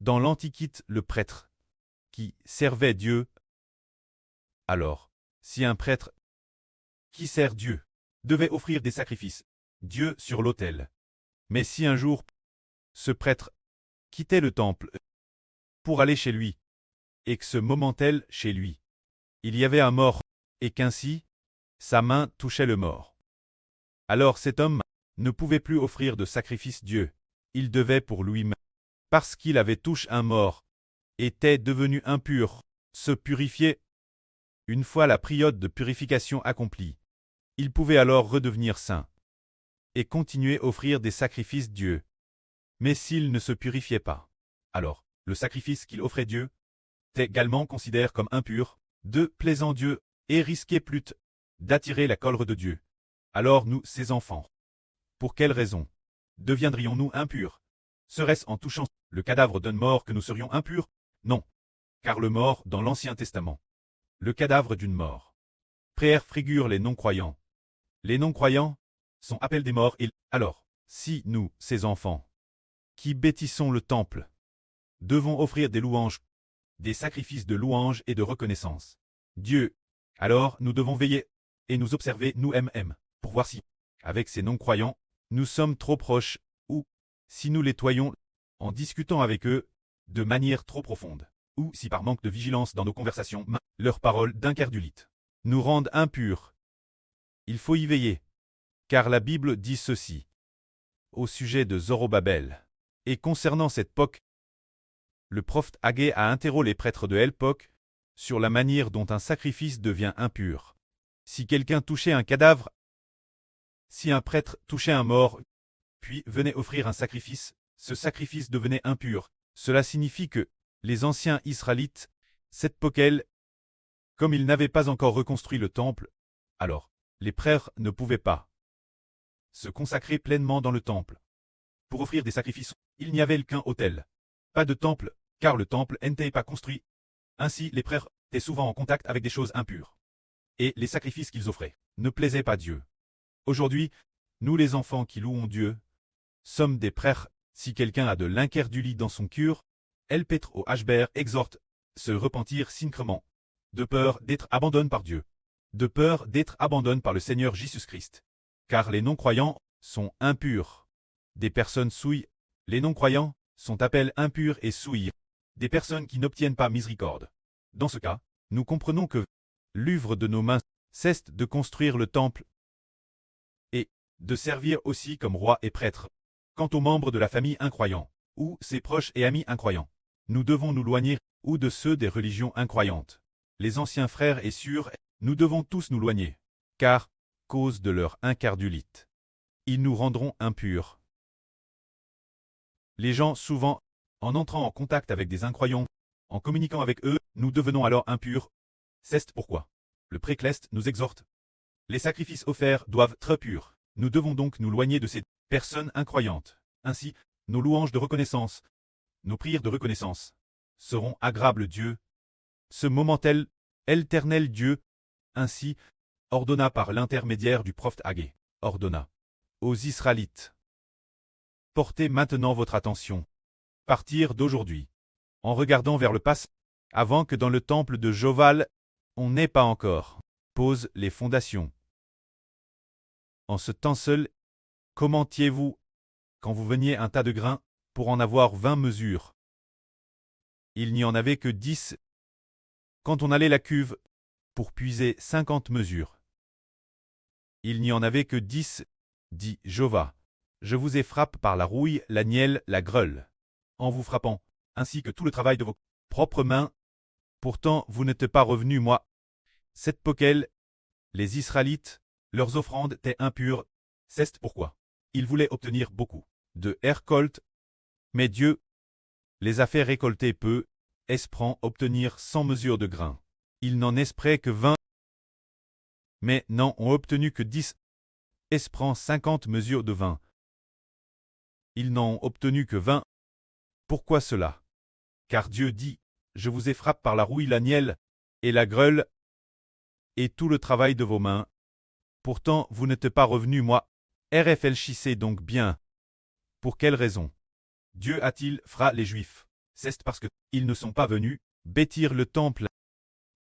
Dans l'Antiquité, le prêtre, qui servait Dieu, alors, si un prêtre qui sert Dieu devait offrir des sacrifices, Dieu sur l'autel. Mais si un jour, ce prêtre quittait le temple pour aller chez lui, et que ce moment-tel chez lui, il y avait un mort, et qu'ainsi, sa main touchait le mort. Alors cet homme ne pouvait plus offrir de sacrifice Dieu, il devait pour lui-même, parce qu'il avait touché un mort, était devenu impur, se purifier. Une fois la période de purification accomplie, il pouvait alors redevenir saint et continuer à offrir des sacrifices Dieu. Mais s'il ne se purifiait pas, alors le sacrifice qu'il offrait Dieu était également considéré comme impur, de plaisant Dieu, et risquait plus d'attirer la colère de Dieu. Alors nous, ses enfants, pour quelle raison deviendrions-nous impurs? Serait-ce en touchant le cadavre d'un mort que nous serions impurs? Non, car le mort dans l'Ancien Testament, le cadavre d'une mort, figure les non-croyants. Les non-croyants sont appelés des morts et alors, si nous, ses enfants, qui bâtissons le temple, devons offrir des louanges, des sacrifices de louange et de reconnaissance. Dieu, alors nous devons veiller et nous observer nous-mêmes, pour voir si, avec ces non-croyants, nous sommes trop proches, ou, si nous les toyons, en discutant avec eux, de manière trop profonde, ou si par manque de vigilance dans nos conversations, leurs paroles d'incrédulité nous rendent impurs. Il faut y veiller, car la Bible dit ceci au sujet de Zorobabel. Et concernant cette époque, le prophète Agé a interrogé les prêtres de l'époque sur la manière dont un sacrifice devient impur. Si quelqu'un touchait un cadavre, si un prêtre touchait un mort, puis venait offrir un sacrifice, ce sacrifice devenait impur. Cela signifie que les anciens Israélites, cette époque, comme ils n'avaient pas encore reconstruit le temple, alors les prêtres ne pouvaient pas se consacrer pleinement dans le temple. Pour offrir des sacrifices, il n'y avait qu'un autel. Pas de temple, car le temple n'était pas construit. Ainsi, les prêtres étaient souvent en contact avec des choses impures. Et les sacrifices qu'ils offraient ne plaisaient pas Dieu. Aujourd'hui, nous les enfants qui louons Dieu, sommes des prêtres. Si quelqu'un a de l'incrédulité dans son cœur, El Pétre au Hber exhorte se repentir sincèrement, de peur d'être abandonné par Dieu, de peur d'être abandonné par le Seigneur Jésus-Christ. Car les non-croyants sont impurs. Des personnes souillent, les non-croyants sont appelés impurs et souillés. Des personnes qui n'obtiennent pas miséricorde. Dans ce cas, nous comprenons que l'œuvre de nos mains cesse de construire le temple et de servir aussi comme roi et prêtre. Quant aux membres de la famille incroyants, ou ses proches et amis incroyants, nous devons nous loigner, ou de ceux des religions incroyantes. Les anciens frères et sœurs, nous devons tous nous loigner, car, cause de leur incrédulité, ils nous rendront impurs. Les gens, souvent, en entrant en contact avec des incroyants, en communiquant avec eux, nous devenons alors impurs. C'est pourquoi le Précleste nous exhorte. Les sacrifices offerts doivent être purs. Nous devons donc nous loigner de ces personnes incroyantes. Ainsi, nos louanges de reconnaissance, nos prières de reconnaissance, seront agréables Dieu. Ce moment-tel, éternel Dieu, ainsi, ordonna par l'intermédiaire du prophète Agé, ordonna aux Israélites. Portez maintenant votre attention, partir d'aujourd'hui, en regardant vers le passé, avant que dans le temple de Joval, on n'ait pas encore pose les fondations. En ce temps seul, commentiez-vous, quand vous veniez un tas de grains, pour en avoir 20 mesures. Il n'y en avait que 10. Quand on allait la cuve, pour puiser 50 mesures. Il n'y en avait que 10, dit Jova. Je vous ai frappé par la rouille, la nielle, la greule, en vous frappant, ainsi que tout le travail de vos propres mains. Pourtant vous n'êtes pas revenus, moi. Cette poquelle, les Israélites, leurs offrandes étaient impures. C'est pourquoi ils voulaient obtenir beaucoup de récoltes. Mais Dieu les a fait récolter peu, espérant obtenir 100 mesures de grains. Ils n'en espéraient que 20, mais n'en ont obtenu que 10, espérant 50 mesures de vin. Ils n'en ont obtenu que 20. Pourquoi cela? Car Dieu dit, je vous ai frappé par la rouille, la nielle, et la greule, et tout le travail de vos mains. Pourtant vous n'êtes pas revenus, moi. Réfléchissez donc bien. Pour quelle raison Dieu a-t-il frappé les Juifs? c'est parce que ils ne sont pas venus bâtir le temple.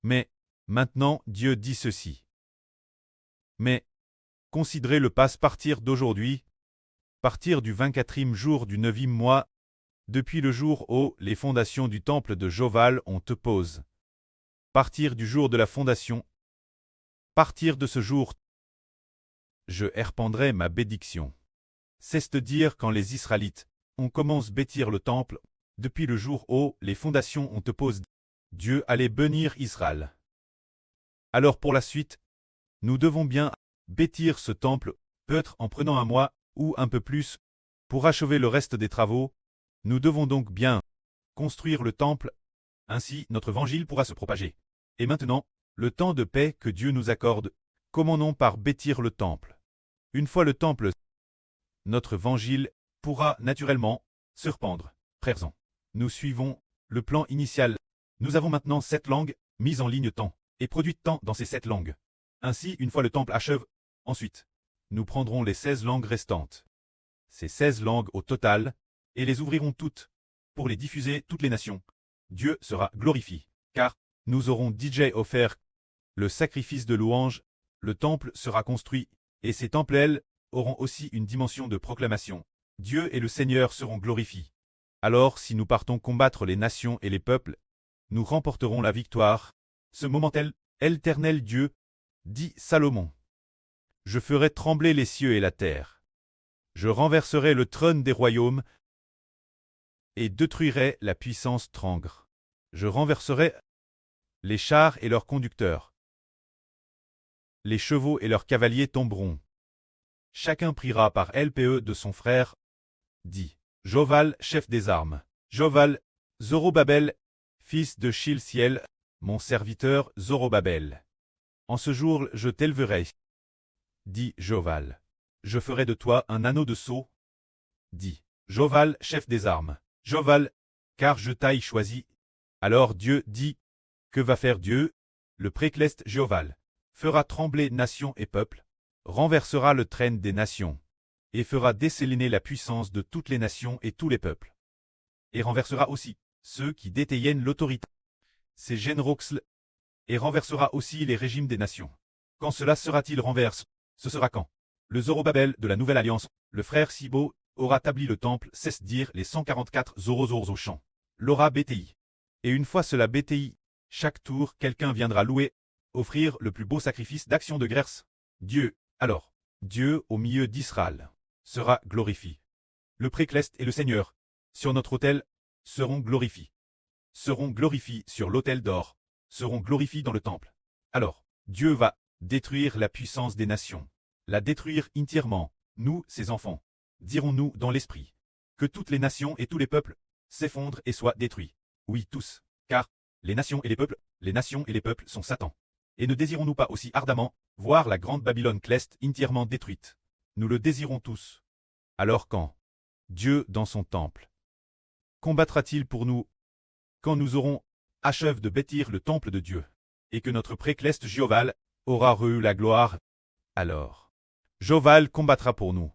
Mais, maintenant, Dieu dit ceci. Mais, considérez le passe partir d'aujourd'hui, partir du 24e jour du 9e mois, depuis le jour où les fondations du temple de Joval ont te pose. Partir du jour de la fondation. Partir de ce jour, je répandrai ma bénédiction. C'est-à-dire quand les Israélites, on commence bâtir le temple, depuis le jour où les fondations ont te pose, Dieu allait bénir Israël. Alors pour la suite, nous devons bien bâtir ce temple, peut-être en prenant un mois, ou un peu plus, pour achever le reste des travaux. Nous devons donc bien construire le temple, ainsi notre évangile pourra se propager. Et maintenant, le temps de paix que Dieu nous accorde, commençons par bâtir le temple. Une fois le temple, notre évangile pourra naturellement se répandre. Frères, nous suivons le plan initial. Nous avons maintenant 7 langues mises en ligne temps et produites temps dans ces 7 langues. Ainsi, une fois le temple achève, ensuite, nous prendrons les 16 langues restantes. Ces 16 langues au total, et les ouvrirons toutes, pour les diffuser toutes les nations. Dieu sera glorifié, car nous aurons DJ offert le sacrifice de louange, le temple sera construit, et ces temples auront aussi une dimension de proclamation. Dieu et le Seigneur seront glorifiés. Alors si nous partons combattre les nations et les peuples, nous remporterons la victoire. Ce moment éternel Dieu, dit Salomon. Je ferai trembler les cieux et la terre. Je renverserai le trône des royaumes et détruirai la puissance trangre. Je renverserai les chars et leurs conducteurs. Les chevaux et leurs cavaliers tomberont. Chacun priera par LPE de son frère, dit Joval, chef des armes. Joval, Zorobabel, fils de Shilciel, mon serviteur Zorobabel. En ce jour je t'éleverai, dit Joval. Je ferai de toi un anneau de sceau, dit Joval, chef des armes. Joval, car je t'aille choisi. Alors Dieu dit, que va faire Dieu? Le précleste Joval fera trembler nations et peuples, renversera le traîne des nations, et fera décéliner la puissance de toutes les nations et tous les peuples. Et renversera aussi ceux qui détiennent l'autorité, ces génroxles, et renversera aussi les régimes des nations. Quand cela sera-t-il renverse? Ce sera quand le Zorobabel de la Nouvelle Alliance, le frère Sibo, aura établi le temple, cesse dire les 144 Zorozors au champ. L'aura BTI. Et une fois cela BTI, chaque tour quelqu'un viendra louer, offrir le plus beau sacrifice d'action de grâce. Dieu, alors, Dieu au milieu d'Israël, sera glorifié. Le précleste et le Seigneur, sur notre autel, seront glorifiés. Seront glorifiés sur l'autel d'or, seront glorifiés dans le temple. Alors, Dieu va détruire la puissance des nations, la détruire entièrement, nous, ses enfants. Dirons-nous dans l'esprit, que toutes les nations et tous les peuples s'effondrent et soient détruits. Oui, tous, car les nations et les peuples sont Satan. Et ne désirons-nous pas aussi ardemment voir la grande Babylone cleste entièrement détruite? Nous le désirons tous. Alors quand Dieu dans son temple combattra-t-il pour nous, quand nous aurons achevé de bâtir le temple de Dieu, et que notre précleste Joval aura reçu la gloire? Alors, Joval combattra pour nous.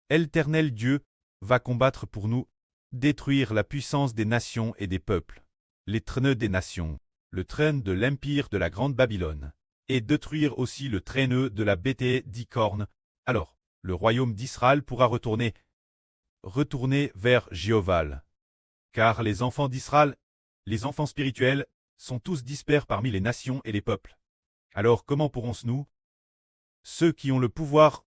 L'Éternel Dieu va combattre pour nous, détruire la puissance des nations et des peuples, les traîneux des nations, le traîne de l'empire de la grande Babylone, et détruire aussi le traîneux de la bêtée d'Icorne. Alors, le royaume d'Israël pourra retourner vers Jéhoval. Car les enfants d'Israël, les enfants spirituels, sont tous dispers parmi les nations et les peuples. Alors comment pourrons-nous, ceux qui ont le pouvoir,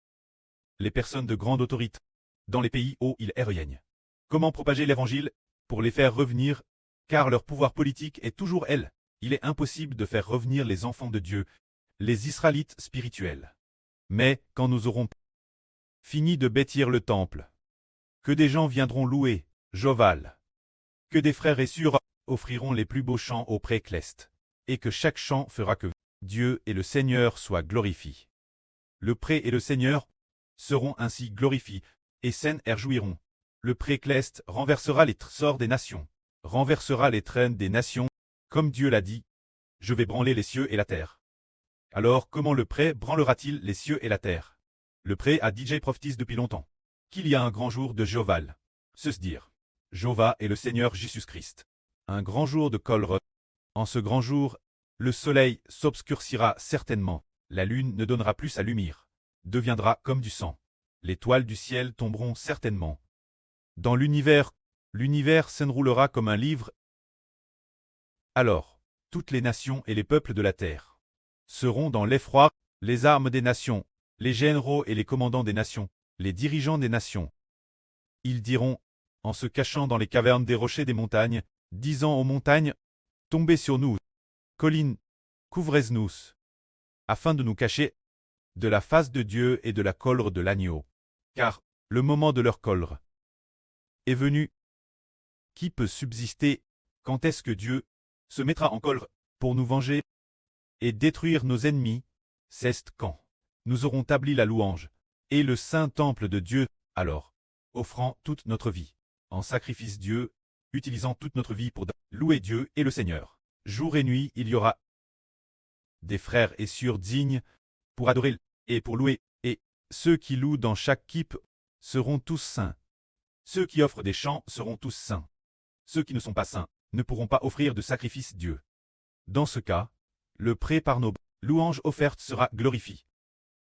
les personnes de grande autorité, dans les pays où ils règnent, comment propager l'évangile, pour les faire revenir, car leur pouvoir politique est toujours elle. Il est impossible de faire revenir les enfants de Dieu, les Israélites spirituels. Mais, quand nous aurons fini de bâtir le temple, que des gens viendront louer Joval, que des frères et sœurs offriront les plus beaux chants au précleste, et que chaque chant fera que Dieu et le Seigneur soient glorifiés. Le pré et le Seigneur seront ainsi glorifiés, et s'en réjouiront. Le précleste renversera les trésors des nations, renversera les traînes des nations, comme Dieu l'a dit, je vais branler les cieux et la terre. Alors comment le pré branlera-t-il les cieux et la terre? Le pré a DJ prophétise depuis longtemps qu'il y a un grand jour de Joval. Se dire, Jéhovah et le Seigneur Jésus-Christ. Un grand jour de colère. En ce grand jour, le soleil s'obscurcira certainement, la lune ne donnera plus sa lumière, deviendra comme du sang. Les toiles du ciel tomberont certainement. Dans l'univers s'enroulera comme un livre. Alors, toutes les nations et les peuples de la terre seront dans l'effroi, les armes des nations, les généraux et les commandants des nations, les dirigeants des nations. Ils diront, en se cachant dans les cavernes des rochers des montagnes, disant aux montagnes, tombez sur nous, collines, couvrez-nous, afin de nous cacher de la face de Dieu et de la colère de l'agneau. Car le moment de leur colère est venu. Qui peut subsister? Quand est-ce que Dieu se mettra en colère pour nous venger et détruire nos ennemis? C'est quand nous aurons établi la louange et le saint temple de Dieu, alors, offrant toute notre vie en sacrifice Dieu, utilisant toute notre vie pour louer Dieu et le Seigneur. Jour et nuit, il y aura des frères et sœurs dignes pour adorer et pour louer, et ceux qui louent dans chaque équipe seront tous saints. Ceux qui offrent des chants seront tous saints. Ceux qui ne sont pas saints ne pourront pas offrir de sacrifice Dieu. Dans ce cas, le prêt par nos louanges offertes sera glorifié.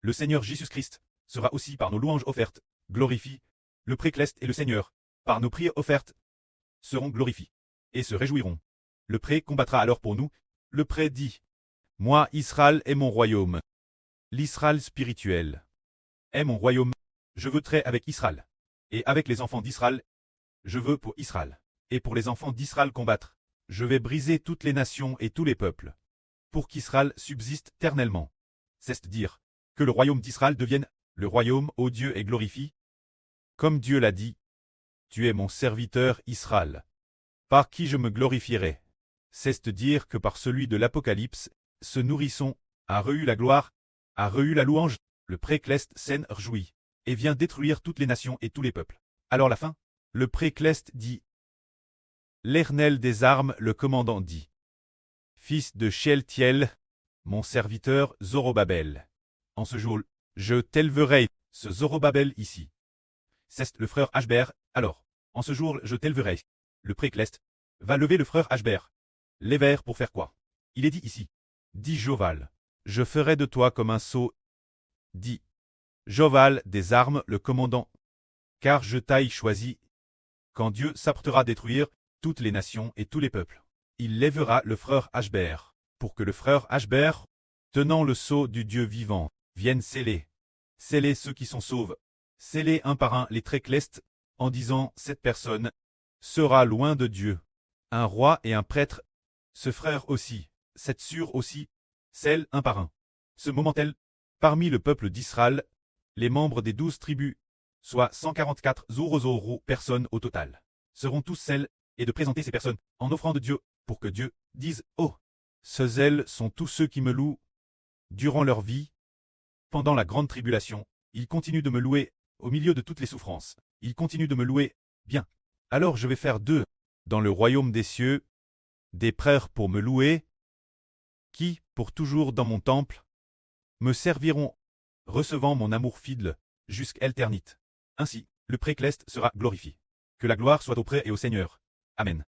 Le Seigneur Jésus-Christ sera aussi par nos louanges offertes glorifié. Le pré-cleste et le Seigneur, par nos prières offertes, seront glorifiés et se réjouiront. Le pré combattra alors pour nous. Le pré dit, moi Israël est mon royaume. L'Israël spirituel est mon royaume. Je voudrais avec Israël. Et avec les enfants d'Israël, je veux pour Israël. Et pour les enfants d'Israël combattre, je vais briser toutes les nations et tous les peuples, pour qu'Israël subsiste éternellement. C'est-à-dire que le royaume d'Israël devienne le royaume ô Dieu est glorifié. Comme Dieu l'a dit, tu es mon serviteur Israël, par qui je me glorifierai. C'est-à-dire que par celui de l'Apocalypse, ce nourrisson a reçu la gloire, a reçu la louange, le pré-cleste s'en réjouit, et vient détruire toutes les nations et tous les peuples. Alors la fin, le pré-cleste dit, l'Éternel des armes, le commandant dit, fils de Shealtiel, mon serviteur Zorobabel. En ce jour, je t'éleverai, ce Zorobabel ici. C'est le frère Ashber, alors, en ce jour je t'éleverai. Le pré-cleste va lever le frère Ashber. L'éver pour faire quoi? Il est dit ici. Dit Joval, je ferai de toi comme un sceau. Dit Joval des armes, le commandant. Car je t'aille choisi. Quand Dieu s'apprêtera à détruire toutes les nations et tous les peuples, il lèvera le frère Ashber, pour que le frère Ashber, tenant le sceau du Dieu vivant, vienne sceller ceux qui sont sauves, sceller un par un les pré-clestes, en disant cette personne sera loin de Dieu. Un roi et un prêtre, ce frère aussi, cette sœur aussi, scellent un par un. Ce moment-tel, parmi le peuple d'Israël, les membres des 12 tribus, soit 144 personnes au total, seront tous scellés, et de présenter ces personnes en offrant de Dieu, pour que Dieu dise « Oh, ce zèle sont tous ceux qui me louent durant leur vie. Pendant la grande tribulation, ils continuent de me louer, au milieu de toutes les souffrances, ils continuent de me louer, bien. Alors je vais faire d'eux, dans le royaume des cieux, des prêtres pour me louer, qui, pour toujours dans mon temple, me serviront, recevant mon amour fidèle, jusqu'à l'éternité. Ainsi, le pré-cleste sera glorifié. Que la gloire soit au prêtre et au Seigneur. Amen.